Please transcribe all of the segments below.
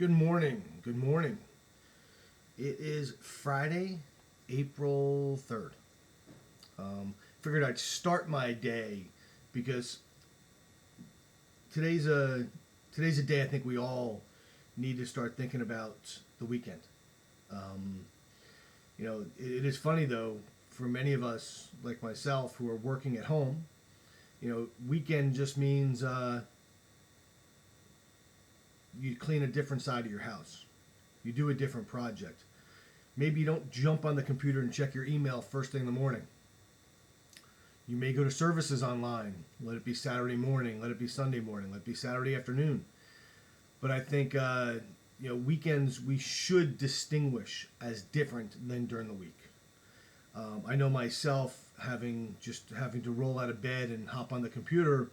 Good morning. Good morning. It is Friday, April 3rd. Figured I'd start my day because today's a today's a day I think we all need to start thinking about the weekend. Um, it is funny though for many of us like myself who are working at home. Weekend just means you clean a different side of your house. You do a different project. Maybe you don't jump on the computer and check your email first thing in the morning. You may go to services online. Let it be Saturday morning. Let it be Sunday morning. Let it be Saturday afternoon. But I think weekends we should distinguish as different than during the week. I know myself having to roll out of bed and hop on the computer,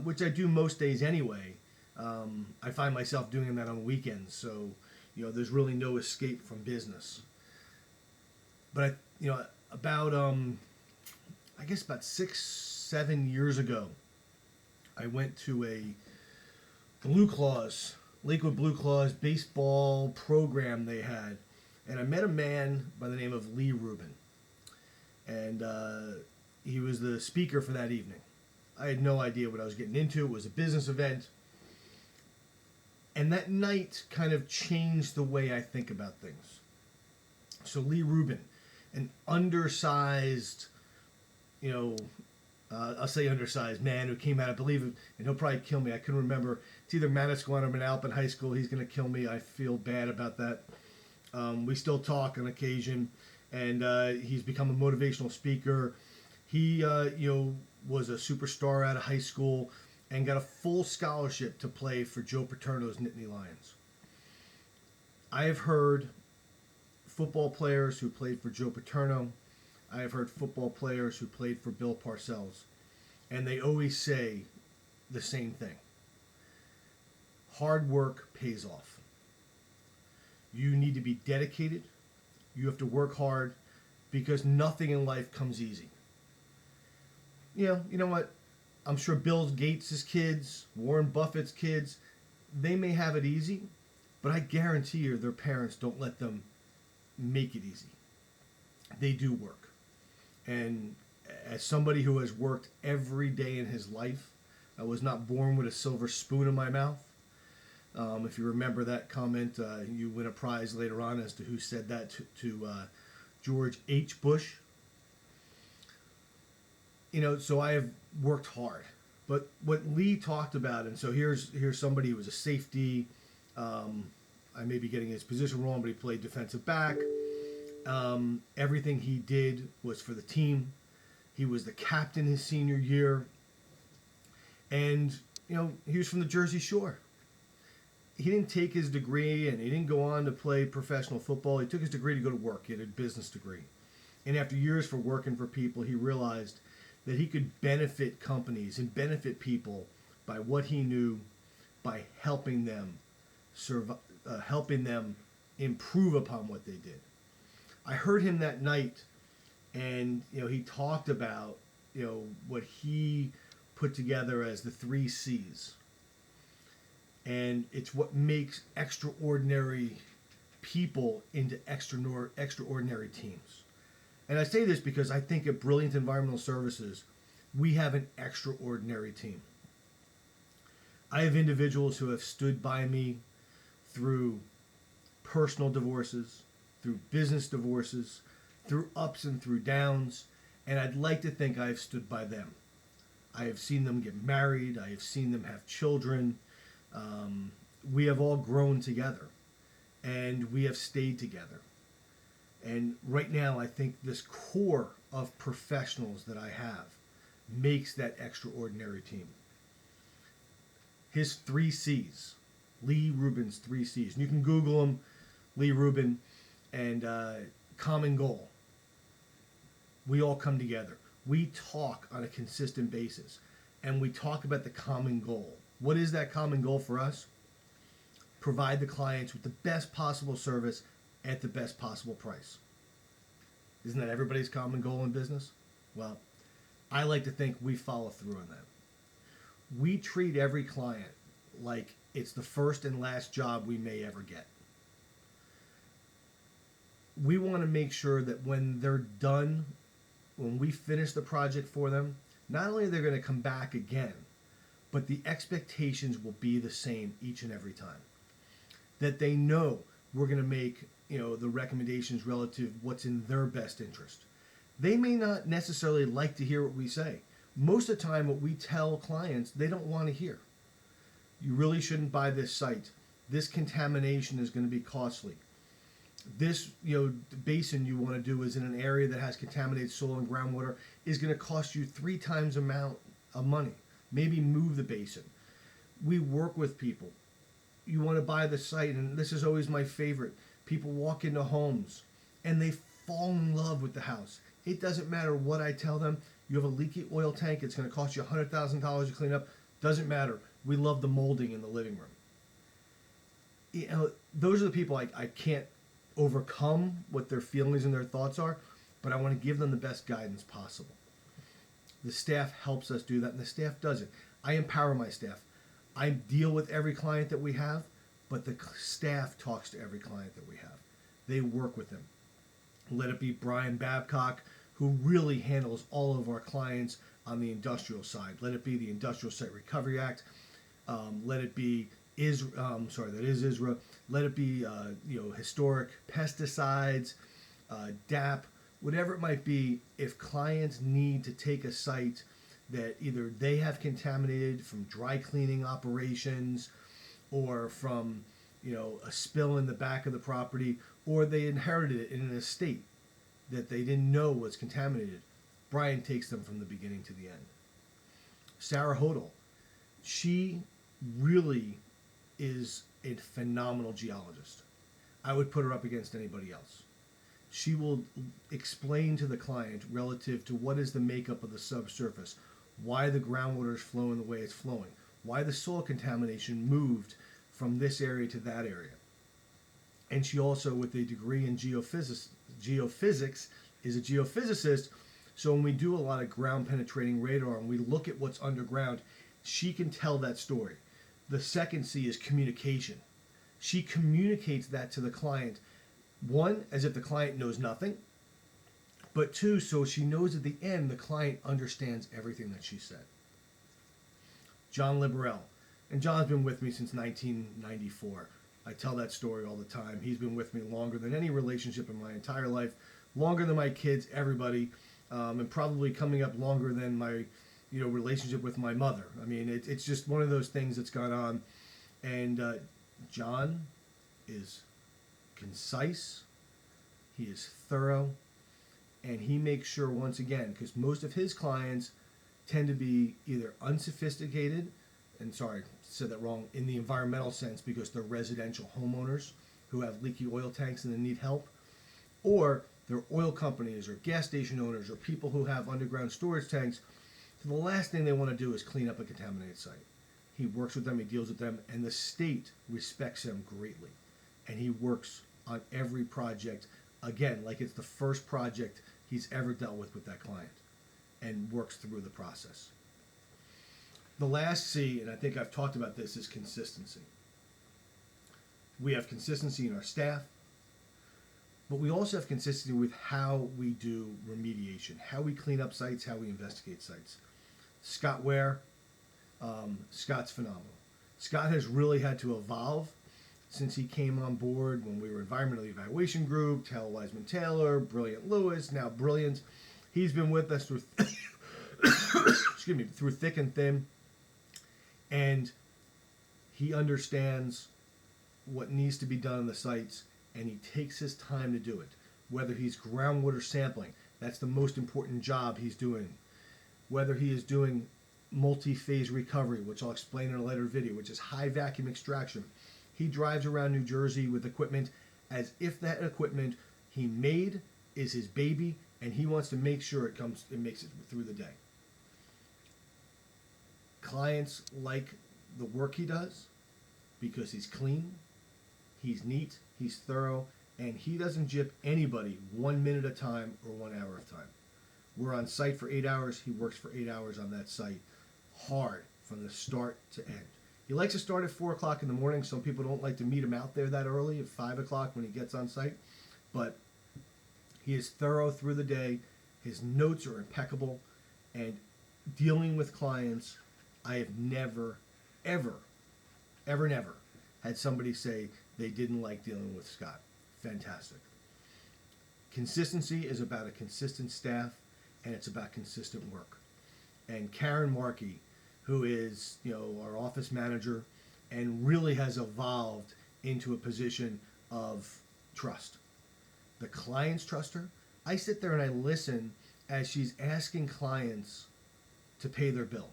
which I do most days anyway. I find myself doing that on weekends, so there's really no escape from business. But about I guess about 6-7 years ago, I went to a Blue Claws, Lakewood Blue Claws baseball program they had, and I met a man by the name of Lee Rubin, and he was the speaker for that evening. I had no idea what I was getting into. It was a business event. And that night kind of changed the way I think about things. So Lee Rubin, an undersized, I'll say undersized man who came out, I believe, and he'll probably kill me. I couldn't remember. It's either Manasquan or Manalapan High School. He's going to kill me. I feel bad about that. We still talk on occasion, and he's become a motivational speaker. He, was a superstar out of high school and got a full scholarship to play for Joe Paterno's Nittany Lions. I have heard football players who played for Joe Paterno. I have heard football players who played for Bill Parcells. And they always say the same thing. Hard work pays off. You need to be dedicated. You have to work hard because nothing in life comes easy. You know what? I'm sure Bill Gates' kids, Warren Buffett's kids, they may have it easy, but I guarantee you their parents don't let them make it easy. They do work. And as somebody who has worked every day in his life, I was not born with a silver spoon in my mouth. If you remember that comment, you win a prize later on as to who said that to George H. Bush. So I have worked hard. But what Lee talked about, and so here's somebody who was a safety. I may be getting his position wrong, but he played defensive back. Everything he did was for the team. He was the captain his senior year. And, he was from the Jersey Shore. He didn't take his degree and he didn't go on to play professional football. He took his degree to go to work. He had a business degree. And after years for working for people, he realized that he could benefit companies and benefit people by what he knew, by helping them helping them improve upon what they did. I heard him that night, and he talked about what he put together as the 3 C's, and it's what makes extraordinary people into extraordinary teams. And I say this because I think at Brilliant Environmental Services, we have an extraordinary team. I have individuals who have stood by me through personal divorces, through business divorces, through ups and through downs, and I'd like to think I've stood by them. I have seen them get married. I have seen them have children. We have all grown together, and we have stayed together. And right now, I think this core of professionals that I have makes that extraordinary team. His 3 C's, Lee Rubin's 3 C's. And you can Google him, Lee Rubin, and common goal. We all come together. We talk on a consistent basis, and we talk about the common goal. What is that common goal for us? Provide the clients with the best possible service at the best possible price. Isn't that everybody's common goal in business? Well, I like to think we follow through on that. We treat every client like It's the first and last job we may ever get. We want to make sure that when they're done, when we finish the project for them, not only are they going to come back again, but the expectations will be the same each and every time. That they know we're going to make, the recommendations relative what's in their best interest. They may not necessarily like to hear what we say. Most of the time, what we tell clients, they don't want to hear. You really shouldn't buy this site. This contamination is going to be costly. This, basin you want to do is in an area that has contaminated soil and groundwater is going to cost you 3 times the amount of money. Maybe move the basin. We work with people. You want to buy the site, and this is always my favorite. People walk into homes and they fall in love with the house. It doesn't matter what I tell them. You have a leaky oil tank. It's going to cost you $100,000 to clean up. Doesn't matter. We love the molding in the living room. Those are the people I can't overcome what their feelings and their thoughts are, but I want to give them the best guidance possible. The staff helps us do that, and the staff does it. I empower my staff. I deal with every client that we have, but the staff talks to every client that we have. They work with them. Let it be Brian Babcock, who really handles all of our clients on the industrial side. Let it be the Industrial Site Recovery Act. Let it be ISRA. Let it be historic pesticides, DAP, whatever it might be. If clients need to take a site that either they have contaminated from dry cleaning operations, or from a spill in the back of the property, or they inherited it in an estate that they didn't know was contaminated, Brian takes them from the beginning to the end. Sarah Hodel, she really is a phenomenal geologist. I would put her up against anybody else. She will explain to the client relative to what is the makeup of the subsurface, why the groundwater is flowing the way it's flowing, why the soil contamination moved from this area to that area. And she also, with a degree in geophysics, is a geophysicist. So when we do a lot of ground penetrating radar and we look at what's underground, she can tell that story. The second C is communication. She communicates that to the client. One, as if the client knows nothing. But two, so she knows at the end the client understands everything that she said. John Liberell. And John's been with me since 1994. I tell that story all the time. He's been with me longer than any relationship in my entire life, longer than my kids, everybody, and probably coming up longer than my relationship with my mother. I mean, it's just one of those things that's gone on. And John is concise, he is thorough, and he makes sure, once again, because most of his clients tend to be either unsophisticated, and sorry, said that wrong, in the environmental sense, because they're residential homeowners who have leaky oil tanks and they need help, or they're oil companies or gas station owners or people who have underground storage tanks. So the last thing they want to do is clean up a contaminated site. He works with them, he deals with them, and the state respects him greatly. And he works on every project, again, like it's the first project he's ever dealt with that client, and works through the process. The last C, and I think I've talked about this, is consistency. We have consistency in our staff, but we also have consistency with how we do remediation, how we clean up sites, how we investigate sites. Scott Ware, Scott's phenomenal. Scott has really had to evolve since he came on board when we were Environmental Evaluation Group, Taylor Wiseman Taylor, Brilliant Lewis, now Brilliant. He's been with us through through thick and thin, and he understands what needs to be done on the sites, and he takes his time to do it. Whether he's groundwater sampling, that's the most important job he's doing. Whether he is doing multi-phase recovery, which I'll explain in a later video, which is high vacuum extraction. He drives around New Jersey with equipment as if that equipment he made is his baby, and he wants to make sure it makes it through the day. Clients like the work he does because he's clean, he's neat, he's thorough, and he doesn't gyp anybody 1 minute at a time or 1 hour at a time. We're on site for 8 hours. He works for 8 hours on that site, hard from the start to end. He likes to start at 4 o'clock in the morning. Some people don't like to meet him out there that early at 5 o'clock when he gets on site. But he is thorough through the day. His notes are impeccable. And dealing with clients, I have never, ever, never had somebody say they didn't like dealing with Scott. Fantastic. Consistency is about a consistent staff, and it's about consistent work. And Karen Markey, who is, our office manager and really has evolved into a position of trust. The clients trust her. I sit there and I listen as she's asking clients to pay their bill.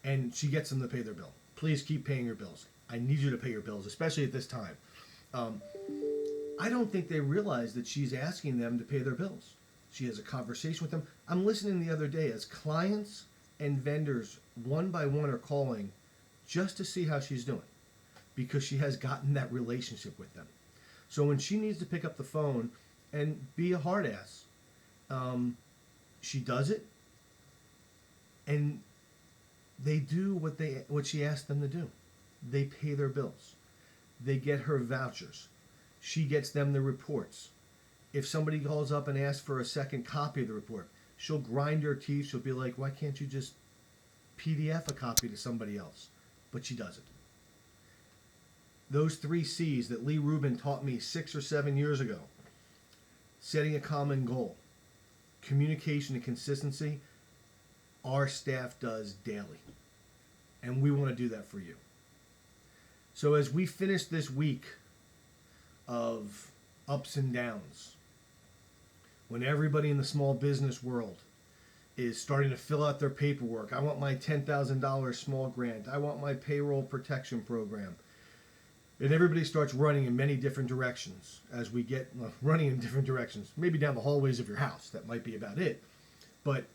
And she gets them to pay their bill. Please keep paying your bills. I need you to pay your bills, especially at this time. I don't think they realize that she's asking them to pay their bills. She has a conversation with them. I'm listening the other day as clients and vendors one by one are calling just to see how she's doing because she has gotten that relationship with them. So when she needs to pick up the phone and be a hard ass, she does it, and they do what she asked them to do. They pay their bills. They get her vouchers. She gets them the reports. If somebody calls up and asks for a second copy of the report, she'll grind her teeth. She'll be like, why can't you just PDF a copy to somebody else? But she doesn't. Those 3 C's that Lee Rubin taught me 6 or 7 years ago, setting a common goal, communication and consistency, our staff does daily. And we want to do that for you. So as we finish this week of ups and downs, when everybody in the small business world is starting to fill out their paperwork, I want my $10,000 small grant, I want my payroll protection program, and everybody starts running in many different directions as we get running in different directions, maybe down the hallways of your house. That might be about it. But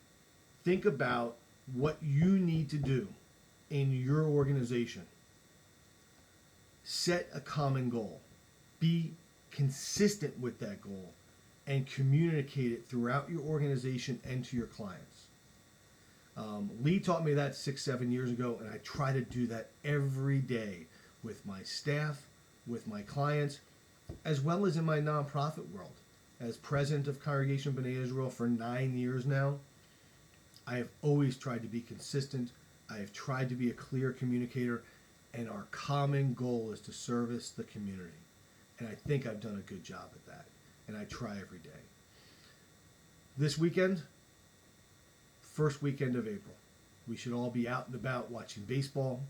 think about what you need to do in your organization. Set a common goal. Be consistent with that goal and communicate it throughout your organization and to your clients. Lee taught me that 6-7 years ago, and I try to do that every day with my staff, with my clients, as well as in my nonprofit world. As president of Congregation of B'nai Israel for 9 years now, I have always tried to be consistent. I have tried to be a clear communicator, and our common goal is to service the community. And I think I've done a good job at that, and I try every day. This weekend, first weekend of April, we should all be out and about watching baseball,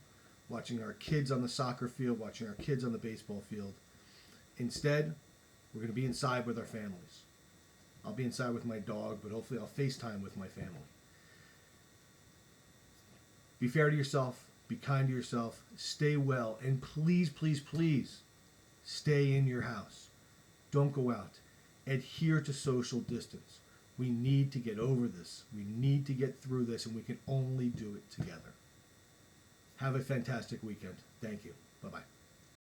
watching our kids on the soccer field, watching our kids on the baseball field. Instead, we're going to be inside with our families. I'll be inside with my dog, but hopefully I'll FaceTime with my family. Be fair to yourself. Be kind to yourself. Stay well. And please, please, please stay in your house. Don't go out. Adhere to social distance. We need to get over this. We need to get through this, and we can only do it together. Have a fantastic weekend. Thank you. Bye-bye.